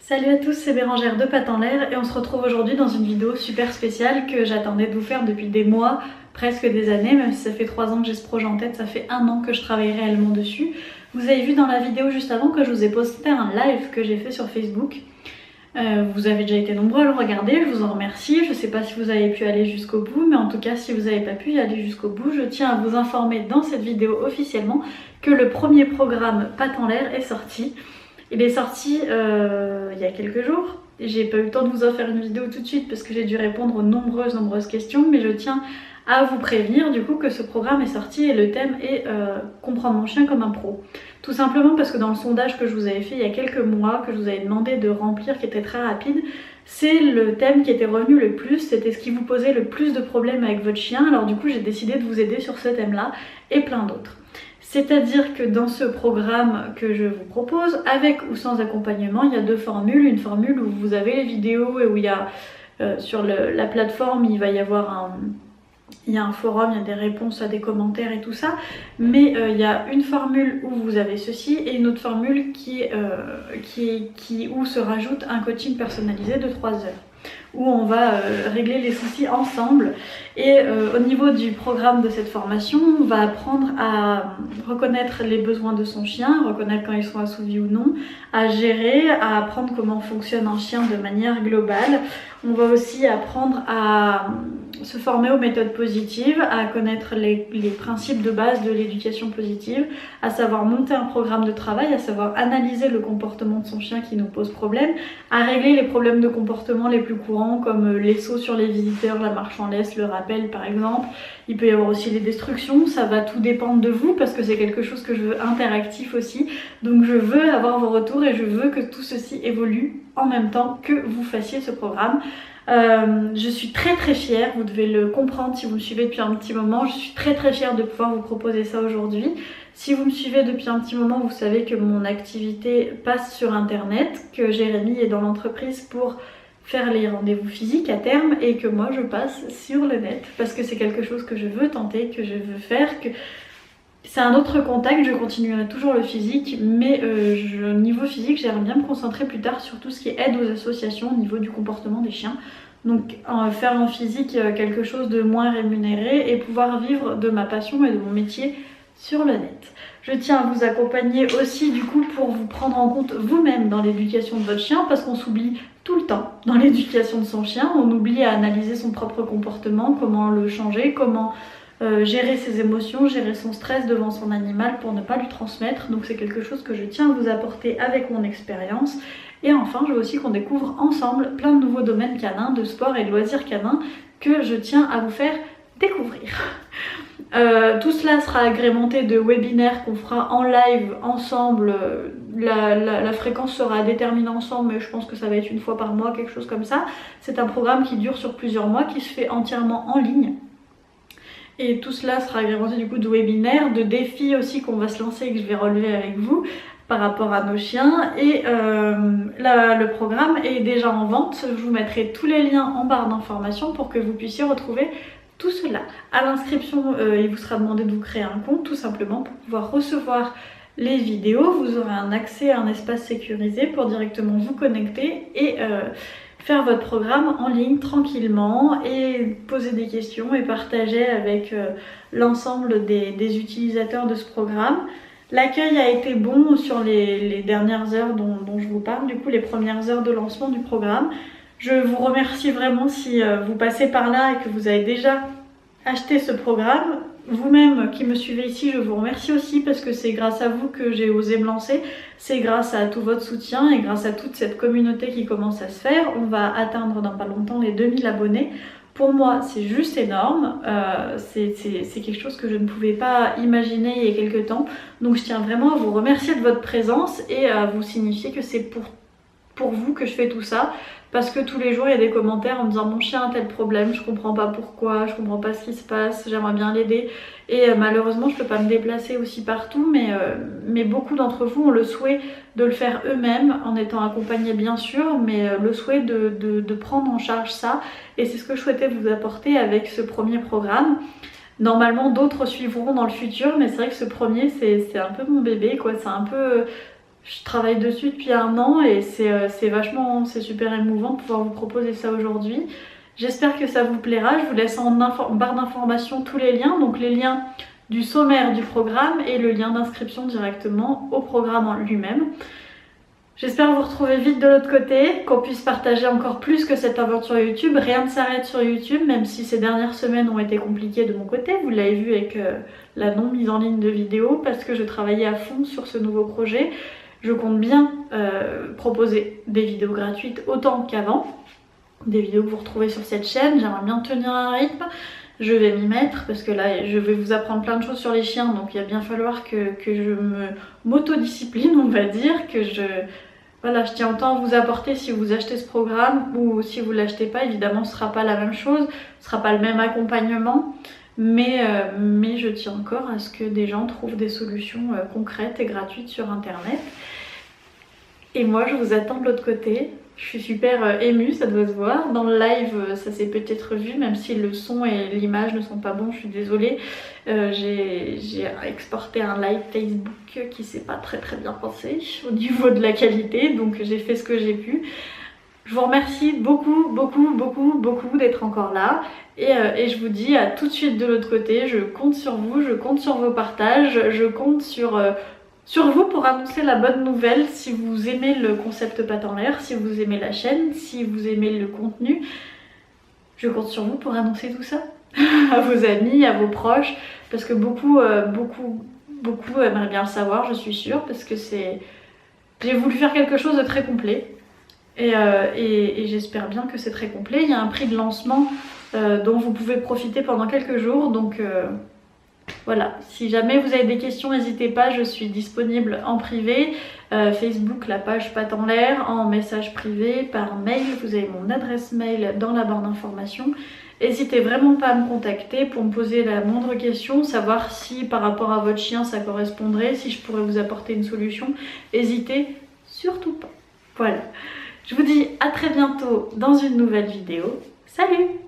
Salut à tous, c'est Bérangère de Pattes en l'air et on se retrouve aujourd'hui dans une vidéo super spéciale que j'attendais de vous faire depuis des mois, presque des années, même si ça fait 3 ans que j'ai ce projet en tête, ça fait 1 an que je travaille réellement dessus. Vous avez vu dans la vidéo juste avant que je vous ai posté un live que j'ai fait sur Facebook. Vous avez déjà été nombreux à le regarder, je vous en remercie. Je ne sais pas si vous avez pu aller jusqu'au bout, mais en tout cas si vous n'avez pas pu y aller jusqu'au bout, je tiens à vous informer dans cette vidéo officiellement que le premier programme Pattes en l'air est sorti. Il est sorti il y a quelques jours. J'ai pas eu le temps de vous en faire une vidéo tout de suite parce que j'ai dû répondre aux nombreuses questions, mais je tiens à vous prévenir du coup que ce programme est sorti et le thème est comprendre mon chien comme un pro. Tout simplement parce que dans le sondage que je vous avais fait il y a quelques mois, que je vous avais demandé de remplir, qui était très rapide, c'est le thème qui était revenu le plus, c'était ce qui vous posait le plus de problèmes avec votre chien. Alors du coup j'ai décidé de vous aider sur ce thème là et plein d'autres. C'est-à-dire que dans ce programme que je vous propose, avec ou sans accompagnement, il y a 2 formules. Une formule où vous avez les vidéos et où il y a sur la plateforme, il va y avoir il y a un forum, il y a des réponses à des commentaires et tout ça. Mais il y a une formule où vous avez ceci et une autre formule où se rajoute un coaching personnalisé de 3 heures. Où on va régler les soucis ensemble. Et au niveau du programme de cette formation, on va apprendre à reconnaître les besoins de son chien, reconnaître quand ils sont assouvis ou non, à gérer, à apprendre comment fonctionne un chien de manière globale. On va aussi apprendre à se former aux méthodes positives, à connaître les principes de base de l'éducation positive, à savoir monter un programme de travail, à savoir analyser le comportement de son chien qui nous pose problème, à régler les problèmes de comportement les plus courants comme les sauts sur les visiteurs, la marche en laisse, le rappel par exemple. Il peut y avoir aussi les destructions, ça va tout dépendre de vous parce que c'est quelque chose que je veux interactif aussi. Donc je veux avoir vos retours et je veux que tout ceci évolue en même temps que vous fassiez ce programme. Je suis très fière, vous devez le comprendre si vous me suivez depuis un petit moment, je suis très fière de pouvoir vous proposer ça aujourd'hui. Si vous me suivez depuis un petit moment, vous savez que mon activité passe sur internet, que Jérémy est dans l'entreprise pour faire les rendez-vous physiques à terme et que moi je passe sur le net parce que c'est quelque chose que je veux tenter, que je veux faire, que c'est un autre contact, je continuerai toujours le physique, mais niveau physique, j'aimerais bien me concentrer plus tard sur tout ce qui est aide aux associations au niveau du comportement des chiens. Donc faire en physique quelque chose de moins rémunéré et pouvoir vivre de ma passion et de mon métier sur le net. Je tiens à vous accompagner aussi du coup pour vous prendre en compte vous-même dans l'éducation de votre chien parce qu'on s'oublie tout le temps dans l'éducation de son chien. On oublie à analyser son propre comportement, comment le changer, comment gérer ses émotions, gérer son stress devant son animal pour ne pas lui transmettre. Donc c'est quelque chose que je tiens à vous apporter avec mon expérience. Et enfin, je veux aussi qu'on découvre ensemble plein de nouveaux domaines canins, de sport et de loisirs canins que je tiens à vous faire découvrir. Tout cela sera agrémenté de webinaires qu'on fera en live ensemble. La fréquence sera déterminée ensemble, mais je pense que ça va être 1 fois par mois, quelque chose comme ça. C'est un programme qui dure sur plusieurs mois, qui se fait entièrement en ligne. Et tout cela sera agrémenté du coup de webinaires, de défis aussi qu'on va se lancer et que je vais relever avec vous par rapport à nos chiens. Et le programme est déjà en vente. Je vous mettrai tous les liens en barre d'informations pour que vous puissiez retrouver tout cela. À l'inscription, il vous sera demandé de vous créer un compte tout simplement pour pouvoir recevoir les vidéos. Vous aurez un accès à un espace sécurisé pour directement vous connecter et faire votre programme en ligne tranquillement et poser des questions et partager avec l'ensemble des utilisateurs de ce programme. L'accueil a été bon sur les dernières heures dont je vous parle, du coup les premières heures de lancement du programme. Je vous remercie vraiment si vous passez par là et que vous avez déjà acheté ce programme. Vous-même qui me suivez ici, je vous remercie aussi parce que c'est grâce à vous que j'ai osé me lancer. C'est grâce à tout votre soutien et grâce à toute cette communauté qui commence à se faire. On va atteindre dans pas longtemps les 2000 abonnés. Pour moi, c'est juste énorme. C'est quelque chose que je ne pouvais pas imaginer il y a quelques temps. Donc je tiens vraiment à vous remercier de votre présence et à vous signifier que c'est pour vous que je fais tout ça. Parce que tous les jours il y a des commentaires en me disant mon chien a tel problème, je comprends pas pourquoi, je comprends pas ce qui se passe, j'aimerais bien l'aider. Et malheureusement je peux pas me déplacer aussi partout, mais beaucoup d'entre vous ont le souhait de le faire eux-mêmes en étant accompagnés bien sûr, mais le souhait de prendre en charge ça. Et c'est ce que je souhaitais vous apporter avec ce premier programme. Normalement d'autres suivront dans le futur, mais c'est vrai que ce premier c'est un peu mon bébé quoi, c'est un peu... Je travaille dessus depuis 1 an et c'est super émouvant de pouvoir vous proposer ça aujourd'hui. J'espère que ça vous plaira. Je vous laisse en barre d'informations tous les liens, donc les liens du sommaire du programme et le lien d'inscription directement au programme en lui-même. J'espère vous retrouver vite de l'autre côté, qu'on puisse partager encore plus que cette aventure YouTube. Rien ne s'arrête sur YouTube, même si ces dernières semaines ont été compliquées de mon côté. Vous l'avez vu avec la non mise en ligne de vidéos, parce que je travaillais à fond sur ce nouveau projet. Je compte bien proposer des vidéos gratuites autant qu'avant. Des vidéos que vous retrouvez sur cette chaîne. J'aimerais bien tenir un rythme. Je vais m'y mettre parce que là je vais vous apprendre plein de choses sur les chiens, donc il va bien falloir que je m'autodiscipline, on va dire, voilà, je tiens autant à vous apporter si vous achetez ce programme ou si vous l'achetez pas. Évidemment ce sera pas la même chose, ce sera pas le même accompagnement, mais je tiens encore à ce que des gens trouvent des solutions concrètes et gratuites sur internet. Et moi je vous attends de l'autre côté. Je suis super émue, ça doit se voir. Dans le live, ça s'est peut-être vu, même si le son et l'image ne sont pas bons, je suis désolée. J'ai exporté un live Facebook qui s'est pas très bien passé au niveau de la qualité, donc j'ai fait ce que j'ai pu. Je vous remercie beaucoup d'être encore là. Et je vous dis à tout de suite de l'autre côté. Je compte sur vous, je compte sur vos partages, je compte sur vous pour annoncer la bonne nouvelle si vous aimez le concept pattes en l'air, si vous aimez la chaîne, si vous aimez le contenu. Je compte sur vous pour annoncer tout ça à vos amis, à vos proches, parce que beaucoup aimeraient bien le savoir, je suis sûre, parce que j'ai voulu faire quelque chose de très complet et j'espère bien que c'est très complet. Il y a un prix de lancement dont vous pouvez profiter pendant quelques jours, donc voilà, si jamais vous avez des questions, n'hésitez pas, je suis disponible en privé, Facebook, la page pattes en l'air, en message privé, par mail, vous avez mon adresse mail dans la barre d'informations. N'hésitez vraiment pas à me contacter pour me poser la moindre question, savoir si par rapport à votre chien ça correspondrait, si je pourrais vous apporter une solution. N'hésitez surtout pas. Voilà, je vous dis à très bientôt dans une nouvelle vidéo. Salut!